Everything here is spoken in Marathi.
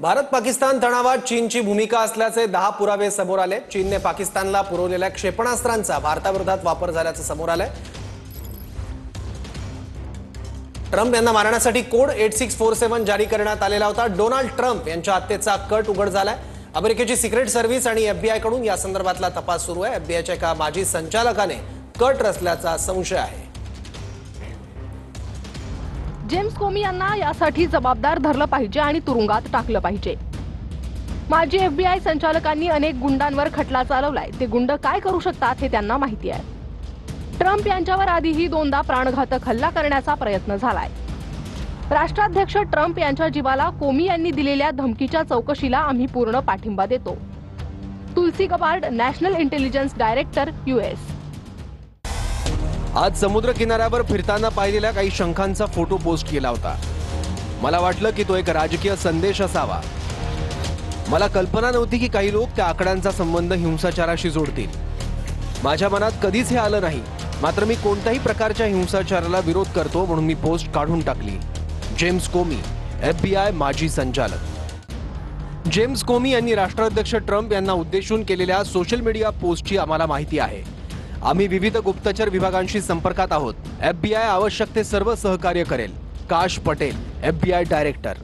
भारत पाकिस्तान तणावात चीनची भूमिका असल्याचे 10 पुरावे समोर आले। चीनने पाकिस्तानला पुरवलेल्या क्षेपणास्त्रांचा भारताविरोधात वापर झाल्याचे समोर आले। ट्रम्प यांना मारण्यासाठी कोड 8647 जारी करण्यात आलेला होता। डोनाल्ड ट्रम्प यांच्या हत्येचा कट उघड झालाय। अमेरिकेची सिक्रेट सर्व्हिस आणि FBI कडून या संदर्भातला तपास सुरू आहे। FBIच्या एका माजी संचालकाने कट रचल्याचा संशय आहे। जेम्स कोमी यांना यासाठी जबाबदार धरलं पाहिजे आणि तुरुंगात टाकलं पाहिजे। माजी FBI संचालकांनी अनेक गुंडांवर खटला चालवलाय। ते गुंड काय करू शकतात हे त्यांना माहिती आहे। ट्रम्प यांच्यावर आधीही 2दा प्राणघातक हल्ला करण्याचा प्रयत्न झालाय। राष्ट्राध्यक्ष ट्रम्प यांच्या जीवाला कोमी यांनी दिलेल्या धमकीच्या चौकशीला आम्ही पूर्ण पाठिंबा देतो। Tulsi Gabbard, national intelligence director, US। आज समुद्र किनाऱ्यावर फिरताना पाहिलेल्या काही शंखांचा फोटो पोस्ट केला होता। मला वाटलं की तो एक राजकीय संदेश असावा। मला कल्पना नव्हती की काही लोक त्या आकड्यांचा संबंध हिंसाचाराशी जोडतील। माझ्या मनात कधीच हे आलं नाही, मात्र मी कोणत्याही प्रकारच्या हिंसाचाराला विरोध करतो म्हणून मी पोस्ट काढून टाकली। जेम्स कोमी, FBI माजी संचालक। जेम्स कोमी यांनी राष्ट्राध्यक्ष ट्रम्प यांना उद्देशून केलेल्या सोशल मीडिया पोस्टची आम्हाला माहिती आहे। आम्ही विविध गुप्तचर विभागांशी संपर्कात आहोत। FBI आवश्यक ते सर्व सहकार्य करेल। काश पटेल, FBI डायरेक्टर।